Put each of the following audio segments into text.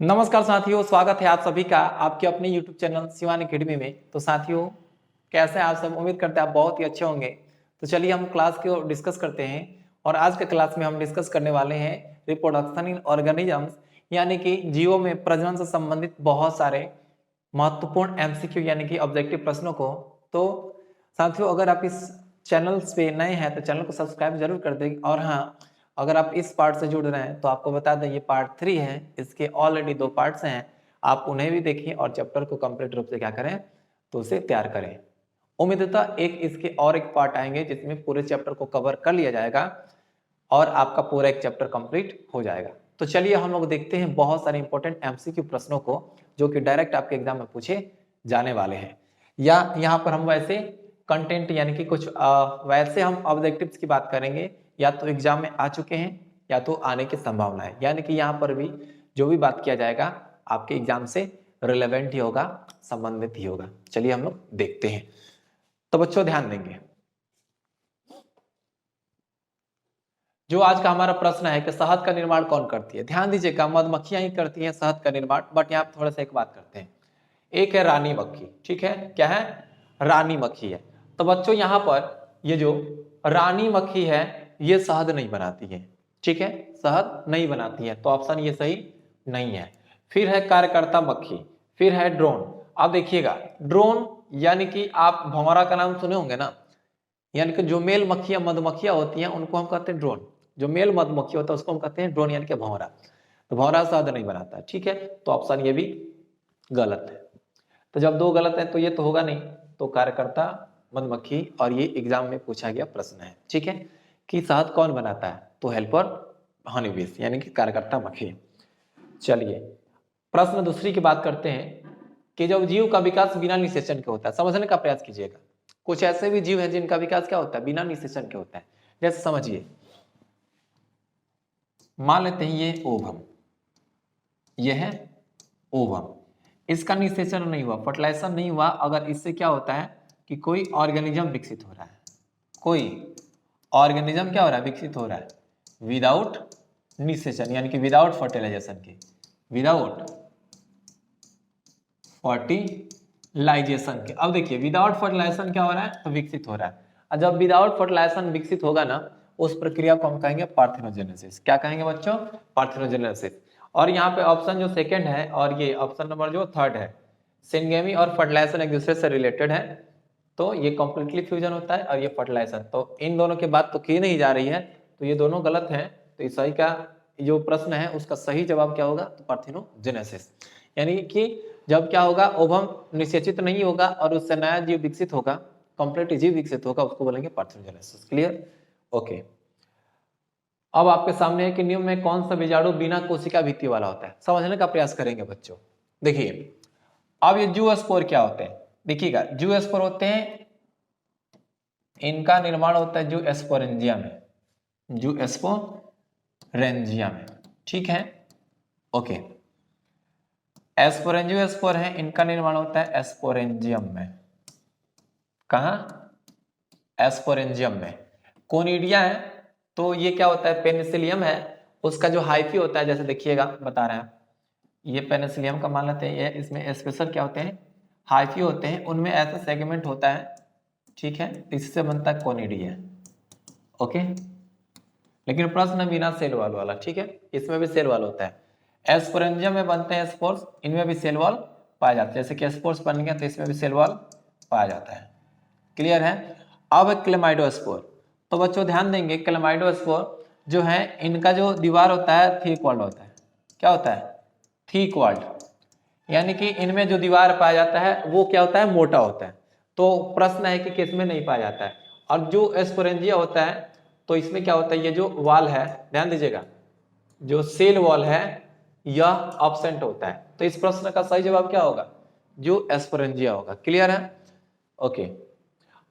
नमस्कार साथियों, स्वागत है आप सभी का आपके अपने YouTube चैनल शिवान एकेडमी में। तो साथियों, कैसे हैं आप सब? उम्मीद करते हैं आप बहुत ही अच्छे होंगे। तो चलिए हम क्लास को डिस्कस करते हैं। और आज के क्लास में हम डिस्कस करने वाले हैं रिप्रोडक्शन इन ऑर्गेनिजम्स, यानी कि जीवों में प्रजनन से संबंधित बहुत सारे महत्वपूर्ण एमसीक्यू यानी कि ऑब्जेक्टिव प्रश्नों को। तो साथियों, अगर आप इस चैनल पे नए हैं तो चैनल को सब्सक्राइब जरूर कर दें। और हाँ, अगर आप इस पार्ट से जुड़ रहे हैं तो आपको बता दें ये पार्ट 3 है, इसके ऑलरेडी 2 पार्ट्स हैं। आप उन्हें भी देखिए और चैप्टर को कंप्लीट रूप से क्या करें तो उसे तैयार करें। उम्मीदतः एक इसके और एक पार्ट आएंगे जिसमें पूरे चैप्टर को कवर कर लिया जाएगा और आपका पूरा एक चैप्टर कंप्लीट हो जाएगा। तो चलिए हम लोग देखते हैं बहुत सारे इंपॉर्टेंट एमसीक्यू प्रश्नों को जो कि डायरेक्ट आपके एग्जाम में पूछे जाने वाले हैं। या यहाँ पर हम वैसे कंटेंट यानी कि कुछ वैसे हम ऑब्जेक्टिव्स की बात करेंगे, या तो एग्जाम में आ चुके हैं या तो आने की संभावना है। यानी कि यहाँ पर भी जो भी बात किया जाएगा आपके एग्जाम से रिलेवेंट ही होगा, संबंधित ही होगा। चलिए हम लोग देखते हैं। तो बच्चों ध्यान देंगे, जो आज का हमारा प्रश्न है कि शहद का निर्माण कौन करती है। ध्यान दीजिएगा, मधुमक्खियां ही करती हैं शहद का निर्माण। बट यहाँ थोड़ा सा एक बात करते हैं, एक है रानी मक्खी। ठीक है, क्या है? रानी मक्खी है। तो बच्चों यहाँ पर ये जो रानी मक्खी है ये शहद नहीं बनाती है। ठीक है, शहद नहीं बनाती है, तो ऑप्शन ये सही नहीं है। फिर है कार्यकर्ता मक्खी, फिर है ड्रोन। अब देखिएगा, ड्रोन यानी कि आप भंवरा का नाम सुने होंगे ना, यानी कि जो मेल मक्खियां मधुमक्खियां होती हैं उनको हम कहते हैं ड्रोन। जो मेल मधुमक्खी होता है उसको हम कहते हैं ड्रोन, यानी कि भंवरा। तो भंवरा शहद नहीं बनाता। ठीक है, तो ऑप्शन ये भी गलत है। तो जब दो गलत है तो ये तो होगा नहीं, तो कार्यकर्ता मधुमक्खी। और ये एग्जाम में पूछा गया प्रश्न है। ठीक है, कि शहद कौन बनाता है, तो हेल्पर हनी बीस यानी कि कार्यकर्ता मक्खी। चलिए प्रश्न दूसरी की बात करते हैं कि जब जीव का विकास बिना निषेचन के होता है, समझने का प्रयास कीजिएगा। कुछ ऐसे भी जीव हैं जिनका विकास क्या होता है, बिना निषेचन के होता है। जैसे समझिए, मान लेते हैं ये ओवम, ये है ओवम। इसका निषेचन नहीं हुआ, फर्टिलाइजेशन नहीं हुआ। अगर इससे क्या होता है कि कोई ऑर्गेनिज्म विकसित हो रहा है, कोई ऑर्गेनिज्म क्या हो रहा है, विकसित हो रहा है विदाउट निषेचन, यानी कि विदाउट फर्टिलाइजेशन के, विदाउट फर्टिलाइजेशन के। अब देखिए विदाउट फर्टिलाइजेशन क्या हो रहा है, तो विकसित हो रहा है। और जब विदाउट फर्टिलाइजेशन विकसित होगा ना, उस प्रक्रिया को हम कहेंगे पार्थेनोजेनेसिस। क्या कहेंगे बच्चों? पार्थेनोजेनेसिस। और यहाँ पे ऑप्शन जो सेकंड है और ये ऑप्शन नंबर जो थर्ड है, सिंगेमी और फर्टिलाइजेशन एक दूसरे से रिलेटेड है। तो ये कंप्लीटली फ्यूजन होता है और ये फर्टिलाइजेशन। तो इन दोनों की बात तो की नहीं जा रही है, तो ये दोनों गलत हैं। तो इस सही का जो प्रश्न है उसका सही जवाब क्या होगा, तो पार्थेनोजेनेसिस। यानी कि जब क्या होगा, ओवम निषेचित नहीं होगा और उससे नया जीव विकसित होगा, कंप्लीट जीव विकसित होगा, उसको बोलेंगे पार्थेनोजेनेसिस। क्लियर? ओके। अब आपके सामने है कि निम्न में कौन सा बीजाणु बिना कोशिका भित्ति वाला होता है, समझने का प्रयास करेंगे बच्चों। देखिए अब ये जूस्पोर क्या होते हैं, देखिएगा जूस्पोर होते हैं, इनका निर्माण होता है जूस्पोरेंजिया में, जूस्पोरेंजिया में। ठीक है, ओके। एस्पोरेंजियोस्पोर है, इनका निर्माण होता है एस्पोरेंजियम में। कहा? एस्पोरेंजियम में। कोनिडिया है, तो ये क्या होता है, पेनिसिलियम है। उसका जो हाइफी होता है, जैसे देखिएगा बता रहे हैं, ये पेनिसिलियम का मान लेते हैं, ये इसमें स्पेशल क्या होते हैं, हाइफी होते हैं, उनमें ऐसा सेगमेंट होता है। ठीक है, इससे बनता है कोनिडिया। ओके, लेकिन प्रश्न बिना सेल वॉल वाला। ठीक है, इसमें भी सेल वॉल होता है। एस्पोरेंजियम में बनते हैं स्पोर्स, इनमें भी सेल वॉल पाया जाता है। जैसे कि स्पोर्स बन गया तो इसमें भी सेल वॉल पाया जाता है। क्लियर है? अब क्लेमाइडोस्पोर। तो बच्चों ध्यान देंगे, क्लेमाइडोस्पोर जो है इनका जो दीवार होता है थिक वॉल्ड होता है। क्या होता है? Thick walled. यानी कि इनमें जो दीवार पाया जाता है वो क्या होता है, मोटा होता है। तो प्रश्न है कि किसमें नहीं पाया जाता है। और जो एस्पोरेंजिया होता है तो इसमें क्या होता है, ये जो वॉल है, ध्यान दीजिएगा, जो सेल वॉल है यह एब्सेंट होता है। तो इस प्रश्न का सही जवाब क्या होगा, जो एस्पोरेंजिया होगा। क्लियर है? ओके।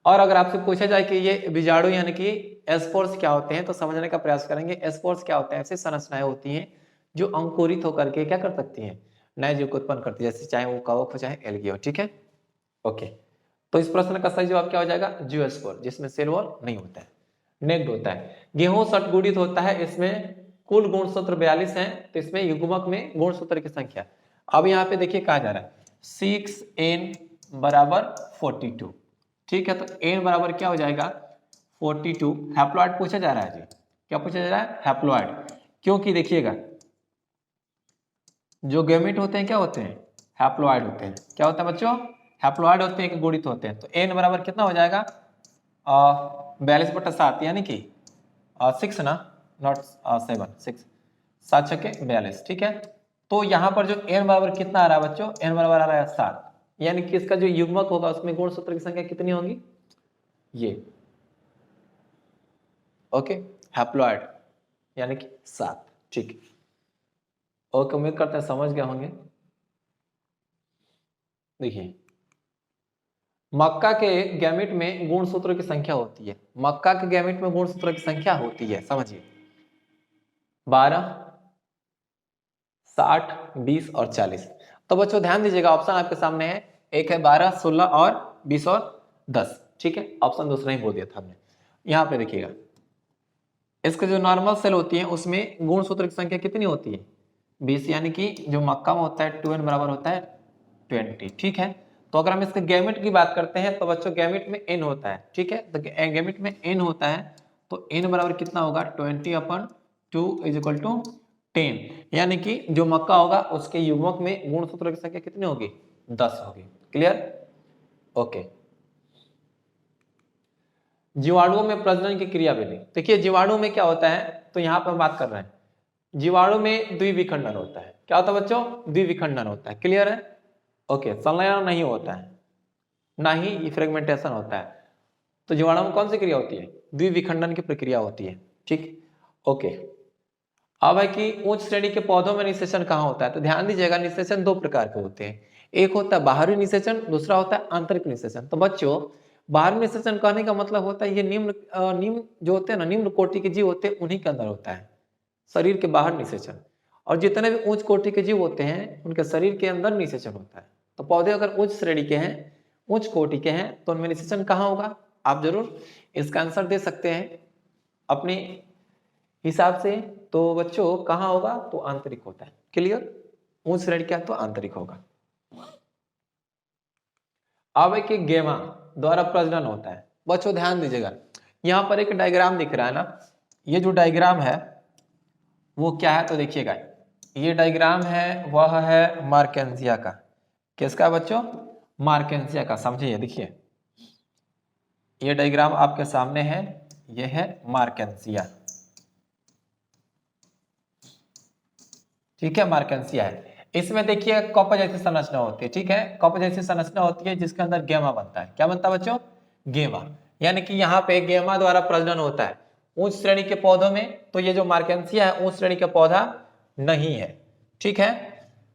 और अगर आपसे पूछा जाए कि ये बीजाणु यानी कि एस्पोर्स क्या होते हैं, तो समझने का प्रयास करेंगे। एस्पोर्स क्या होते हैं, ऐसी संरचनाएं होती हैं जो अंकुरित होकर के क्या कर सकती हैं, नए जीव को उत्पन्न करती है, जैसे चाहे वो कवक हो चाहे एल्गी हो। ठीक है, ओके। तो इस प्रश्न का सही जवाब क्या हो जाएगा, जियोस्पोर, जिसमें सेल वॉल नहीं होता है, नेक्ड होता है। गेहूं सटगुणित होता है, इसमें कुल गुणसूत्र 42 हैं, तो इसमें युग्मक में गुणसूत्र की संख्या। अब यहाँ पे देखिए कहा जा रहा है 6n बराबर 42। ठीक है, तो n बराबर क्या हो जाएगा 42। हैप्लॉइड पूछा जा रहा है जी, क्या पूछा जा रहा है हैप्लॉइड, क्योंकि देखिएगा जो गैमेट होते हैं क्या होते हैं हैप्लॉइड होते हैं। क्या होता है बच्चों हैप्लॉइड होते हैं कि गुणित होते हैं। तो n बराबर कितना हो जाएगा 42/7 यानी कि 6 ना, नॉट 7, 6 7 छके 42। ठीक है, तो यहाँ पर जो n बराबर कितना आ रहा है बच्चों, n बराबर आ रहा है 7, यानी कि इसका जो युग्मक होगा उसमें गुणसूत्र की संख्या कितनी होगी ये, ओके हैप्लॉइड यानी कि 7। ठीक, ओके उम्मीद करते हैं समझ गए होंगे। देखिए मक्का के गैमेट में गुणसूत्रों की संख्या होती है, मक्का के गैमेट में गुणसूत्रों की संख्या होती है, समझिए 12, 60, 20 और 40। तो बच्चों ध्यान दीजिएगा ऑप्शन आपके सामने है, एक है 12, 16 और 20 और 10। ठीक है, ऑप्शन दूसरा ही बोल दिया था हमने। यहाँ पे देखिएगा इसके जो नॉर्मल सेल होती है उसमें गुणसूत्र की संख्या कितनी होती है 20, यानी कि जो मक्का में होता है 2n बराबर होता है 20। ठीक है, तो अगर हम इसके गैमेट की बात करते हैं तो बच्चों गैमेट में n होता है। ठीक है, तो गैमेट में n होता है तो n बराबर कितना होगा 20/2 = 10, यानी कि जो मक्का होगा उसके युग्मक में गुणसूत्र की संख्या कितनी होगी 10 होगी। Clear, okay. जीवाणुओं में प्रजनन की क्रियाविधि, देखिए जीवाणु में क्या होता है, तो यहाँ पर हम बात कर रहे हैं जीवाणु में द्विविखंडन होता है। क्या होता है बच्चों द्विविखंडन होता है। क्लियर है, ओके। संलयन नहीं होता है, ना ही फ्रेगमेंटेशन होता है। तो जीवाणु में कौन सी क्रिया होती है द्विविखंडन की प्रक्रिया होती है। ठीक, ओके। अब है कि उच्च श्रेणी के पौधों में निषेचन कहाँ होता है, तो ध्यान दीजिएगा निषेचन दो प्रकार के होते हैं, एक होता है बाहरी निषेचन, दूसरा होता है आंतरिक निषेचन। तो बच्चों बाहरी निषेचन कहने का मतलब होता है ये निम्न जो होते हैं ना निम्न कोटि के जीव होते हैं उन्हीं के अंदर होता है शरीर के बाहर निषेचन, और जितने भी उच्च कोटि के जीव होते हैं उनके शरीर के अंदर निषेचन होता है। तो पौधे अगर उच्च श्रेणी के हैं उच्च कोटि के हैं तो उनमें निषेचन कहाँ होगा, आप जरूर इसका आंसर दे सकते हैं अपने हिसाब से। तो बच्चों कहाँ होगा तो आंतरिक होता है। क्लियर, उच्च श्रेणी क्या तो आंतरिक होगा। अब है कि गेमा द्वारा प्रजनन होता है। बच्चों ध्यान दीजिएगा यहाँ पर एक डायग्राम दिख रहा है ना, ये जो डायग्राम है वो क्या है, तो देखिएगा ये डायग्राम है वह है मार्केंसिया का। किसका बच्चों मार्केंसिया का, समझिए देखिए ये डायग्राम आपके सामने है, ये है मार्केंसिया। ठीक है, मार्केंसिया है। इसमें देखिए कप जैसी संरचना होती है। ठीक है, कप जैसी संरचना होती है जिसके अंदर गेमा बनता है। क्या बनता है बच्चों गेमा, यानी कि यहाँ पे गेमा द्वारा प्रजनन होता है उच्च श्रेणी के पौधों में। तो ये जो मार्केंसिया है उच्च श्रेणी का पौधा नहीं है। ठीक है,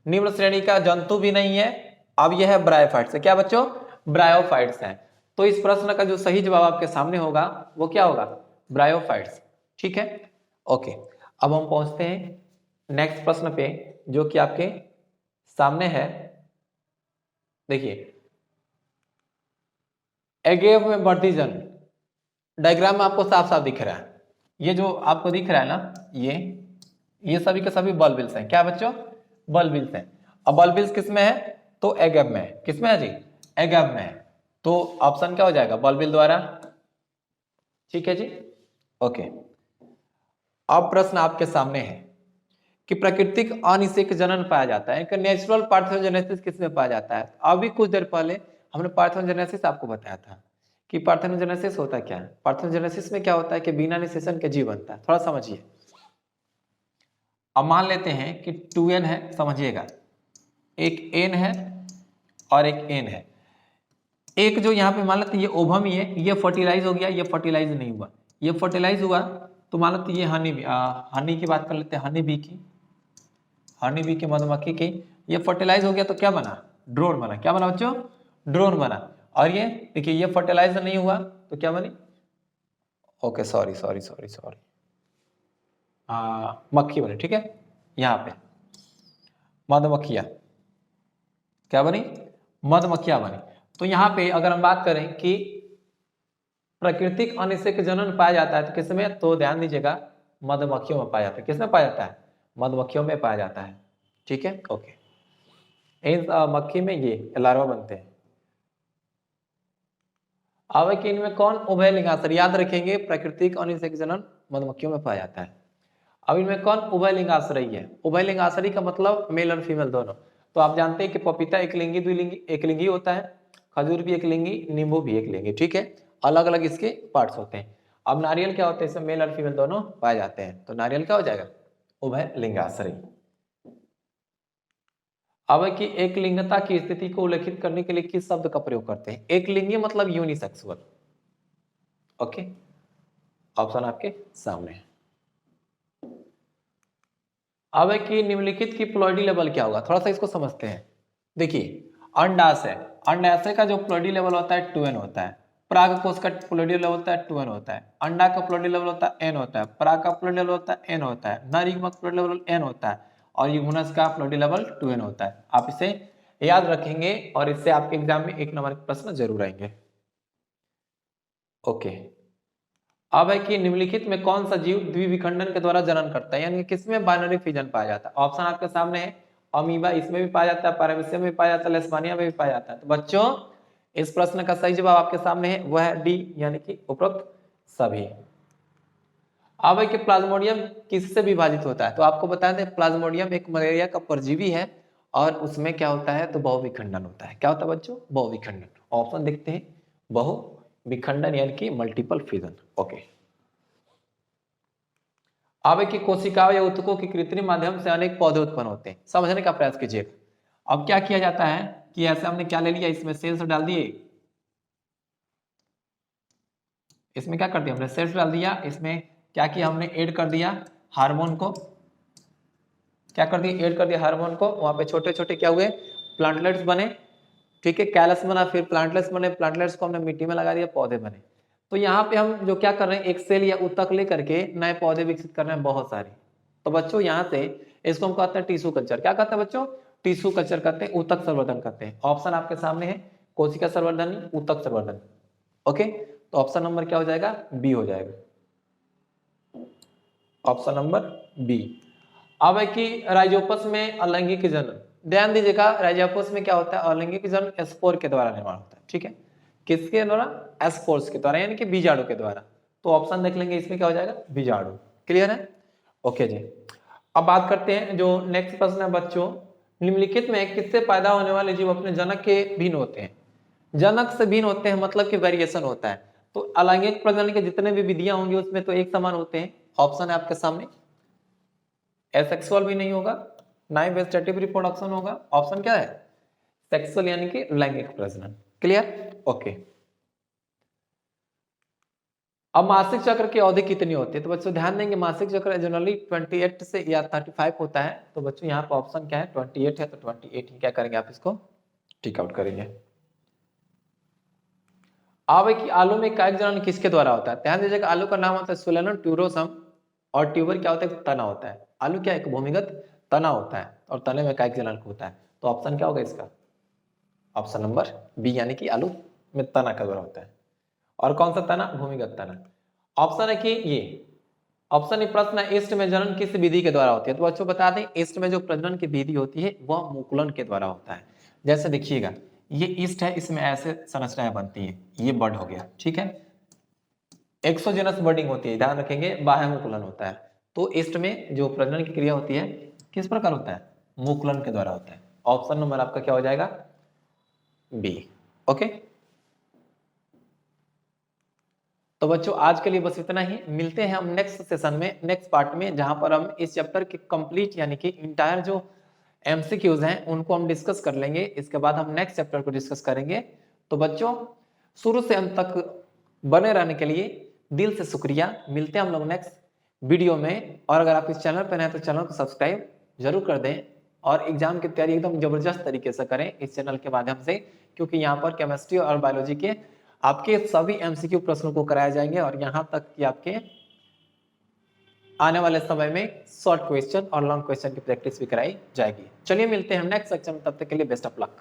निम्न श्रेणी का जंतु भी नहीं है। अब यह है ब्रायोफाइट्स, क्या बच्चों ब्रायोफाइट्स है। तो इस प्रश्न का जो सही जवाब आपके सामने होगा वो क्या होगा ब्रायोफाइट्स। ठीक है, ओके। अब हम पहुंचते हैं नेक्स्ट प्रश्न पे जो कि आपके सामने है। देखिए एगेव में वर्धिजन डायग्राम में आपको साफ साफ दिख रहा है, ये जो आपको दिख रहा है ना ये सभी के सभी बल्बिल्स हैं। क्या बच्चों बल्बिल्स हैं। अब बल्बिल्स किसमें है तो एगेव में है। किसमें है जी एगेव में है। तो ऑप्शन क्या हो जाएगा बल्बिल द्वारा। ठीक है जी, ओके। अब प्रश्न आपके सामने है कि प्राकृतिक अनिषेक जनन पाया जाता है, नेचुरल पार्थेनोजेनेसिस किसमें पाया जाता है। अभी कुछ देर पहले हमने पार्थेनोजेनेसिस आपको बताया था कि पार्थेनोजेनेसिस होता क्या है। पार्थेनोजेनेसिस में क्या होता है कि बिना निषेचन के जीव बनता है। थोड़ा समझिए, अब मान लेते हैं कि 2n है, समझिएगा एक n है और एक n है। एक जो यहाँ पे मान लेते हैं ये ओवम ही है, ये फर्टिलाइज हो गया, ये फर्टिलाइज नहीं हुआ, ये फर्टिलाइज हुआ। तो मान लेते ये हनी की बात कर लेते हैं, हनी बी की मधुमक्खी की, ये फर्टिलाइज हो गया तो क्या बना ड्रोन बना। क्या बना बच्चों ड्रोन बना। और ये देखिए ये फर्टिलाइज नहीं हुआ तो क्या बनी ओके सॉरी मक्खी बनी। ठीक है, यहाँ पे मधुमक्खियां क्या बनी मधुमक्खियां बनी। तो यहाँ पे अगर हम बात करें कि प्राकृतिक अनिषेक जनन पाया जाता है तो किसमें, तो ध्यान दीजिएगा मधुमक्खियों में पाया जाता है। किसमें पाया जाता है? मधुमक्खियों में पाया जाता है। ठीक है, ओके। इन मक्खी में ये लार्वा बनते हैं। अब कि इनमें कौन उभयलिंगाश्रयी? याद रखेंगे, प्राकृतिक और निषेक जनन मधुमक्खियों में पाया जाता है। अब इनमें कौन उभयलिंगाश्रयी है? उभयलिंगाश्रयी का मतलब मेल और फीमेल दोनों। तो आप जानते हैं कि पपीता एकलिंगी द्विलिंगी एकलिंगी होता है, खजूर भी एकलिंगी, नींबू भी एकलिंगी। ठीक है, अलग अलग इसके पार्ट्स होते हैं। अब नारियल क्या होते हैं? इसमें मेल और फीमेल दोनों पाए जाते हैं, तो नारियल क्या हो जाएगा? उभयलिंगाश्रयी। अब कि एक लिंगता की स्थिति को उल्लेखित करने के लिए किस शब्द का प्रयोग करते हैं? एक लिंगी मतलब यूनिसेक्सुअल। ओके, ऑप्शन आपके सामने है। अब कि निम्नलिखित की प्लॉइडी लेवल क्या होगा? थोड़ा सा इसको समझते हैं। देखिए, अंडाशय, अंडाशय का जो प्लॉइडी लेवल होता है 2n होता है। पराग कोश का प्लॉइडी लेवल होता है 2n होता है। अंडा का प्लॉइडी लेवल होता है n होता है। पराग का प्लॉइडी लेवल होता है n होता है। नर युग्मक प्लॉइडी लेवल n होता है और युग्मनज का प्लॉइडी लेवल 2n होता है। आप इसे याद रखेंगे और इससे आपके एग्जाम में 1 नंबर के प्रश्न जरूर आएंगे। ओके, अब है कि निम्नलिखित में कौन सा जीव द्विविखंडन के द्वारा जनन करता है? यानी किसमें बाइनरी फिजन पाया जाता है? ऑप्शन आपके सामने है। अमीबा इसमें भी पाया जाता है, पैरामीशियम में भी पाया जाता है, लेशमानिया में भी पाया जाता है। तो बच्चों, इस प्रश्न का सही जवाब आपके सामने है, वह है डी, यानी कि उपरोक्त सभी। अब है कि प्लाज्मोडियम किससे विभाजित होता है? तो आपको बता दें, प्लाज्मोडियम एक मलेरिया का परजीवी है और उसमें क्या होता है? तो बहुविखंडन होता है। क्या होता है बच्चों? बहुविखंडन। ऑप्शन देखते हैं, बहुविखंडन यानी कि मल्टीपल फिजन। ओके, अब कि कोशिकाओं या ऊतकों के कृत्रिम माध्यम से अनेक पौधे उत्पन्न होते हैं। समझने का प्रयास कीजिएगा। अब क्या किया जाता है कि ऐसे हमने क्या ले लिया, इसमें सेल्स डाल दिए, इसमें क्या कर दिया हमने? सेल्स डाल दिया। इसमें क्या किया हमने? ऐड कर दिया हार्मोन को। क्या कर दिया? ऐड कर दिया हार्मोन को। वहां पे छोटे छोटे क्या हुए? प्लांटलेट्स बने। ठीक है, कैलस बना, फिर प्लांटलेट्स बने, प्लांटलेट्स को हमने मिट्टी में लगा दिया, पौधे बने। तो यहाँ पे हम जो क्या कर रहे हैं, एक सेल या ऊतक लेकर के नए पौधे विकसित कर रहे हैं बहुत सारे। तो बच्चों यहाँ से इसको हम कहते हैं टिश्यू कल्चर। क्या कहते हैं बच्चों? टिश्यू कल्चर कहते हैं, ऊतक संवर्धन कहते हैं। ऑप्शन आपके सामने है, कोशिका संवर्धन, ऊतक संवर्धन। ओके, तो ऑप्शन नंबर क्या हो जाएगा? बी हो जाएगा, ऑप्शन नंबर बी। अब है कि राइजोपस में अलैंगिक जनन, ध्यान दीजिएगा, राइजोपस में क्या होता है? अलैंगिक जनन स्पोर के द्वारा निर्माण होता है। ठीक है, किसके द्वारा? स्पोर्स के द्वारा, यानी कि बीजाणु के द्वारा। तो ऑप्शन देख लेंगे, इसमें क्या हो जाएगा? बीजाणु। क्लियर है? ओके जी। अब बात करते हैं, जो नेक्स्ट प्रश्न है बच्चों, निम्नलिखित में किससे पैदा होने वाले जीव अपने जनक के भिन्न होते हैं? जनक से भिन्न होते हैं मतलब कि वेरिएशन होता है। तो अलैंगिक प्रजनन के जितने भी विधियां होंगी उसमें तो एक समान होते हैं। ऑप्शन है आपके सामने, एसेक्सुअल भी नहीं होगा, ना ही वेजिटेटिव रिप्रोडक्शन होगा। ऑप्शन क्या है? सेक्सुअल यानी कि लैंगिक प्रजनन। क्लियर? ओके। अब मासिक चक्र की अवधि कितनी होती है? तो बच्चों ध्यान देंगे, मासिक चक्र जनरली 28 से या 35 होता है। तो बच्चों यहाँ पर ऑप्शन क्या है? 28 है, तो 28 ही क्या करेंगे आप? इसको टिक आउट करेंगे। अब है कि आलू में कायिक जनन किसके द्वारा होता है? ध्यान दीजिएगा, आलू का नाम होता है सुलेनम ट्यूरोसम और ट्यूबर क्या होता है? तना होता है। आलू क्या एक भूमिगत तना होता है और तने में कायिक जनन होता है। तो ऑप्शन क्या होगा इसका? ऑप्शन नंबर बी, यानी कि आलू में तना का द्वारा होता है। और कौन सा तना? भूमिगत तना। ऑप्शन है कि ये ऑप्शन, प्रश्न है, ईस्ट में जनन किस विधि के द्वारा होती है? तो बच्चों बता दें, ईस्ट में जो प्रजनन की विधि होती है वह मुकुलन के द्वारा होता है। जैसे देखिएगा, ये ईस्ट है, इसमें ऐसे संरचनाएं बनती है, ये बर्ड हो गया। ठीक है, एक्सोजेनस बर्डिंग होती है, ध्यान रखेंगे, बाह्य मुकुलन होता है। तो ईस्ट में जो प्रजनन की क्रिया होती है किस प्रकार होता है? मुकुलन के द्वारा होता है। ऑप्शन नंबर आपका क्या हो जाएगा? बी। ओके, तो बच्चों आज के लिए बस इतना ही। मिलते हैं हम नेक्स्ट सेशन में, नेक्स्ट पार्ट में, जहां पर हम इस चैप्टर के कंप्लीट यानी कि इंटायर जो एमसीक्यूज हैं उनको हम डिस्कस कर लेंगे। इसके बाद हम नेक्स्ट चैप्टर को डिस्कस करेंगे। तो बच्चों शुरू से अंत तक बने रहने के लिए दिल से शुक्रिया। मिलते हैं हम लोग नेक्स्ट वीडियो में। और अगर आप इस चैनल पर नए हैं तो चैनल को सब्सक्राइब जरूर कर दें और एग्जाम की तैयारी एकदम जबरदस्त तरीके से करें इस चैनल के माध्यम से, क्योंकि यहाँ पर केमिस्ट्री और बायोलॉजी के आपके सभी एमसीक्यू प्रश्नों को कराए जाएंगे और यहाँ तक कि आपके आने वाले समय में शॉर्ट क्वेश्चन और लॉन्ग क्वेश्चन की प्रैक्टिस भी कराई जाएगी। चलिए मिलते हैं हम नेक्स्ट सेक्शन में, तब तक के लिए बेस्ट ऑफ लक।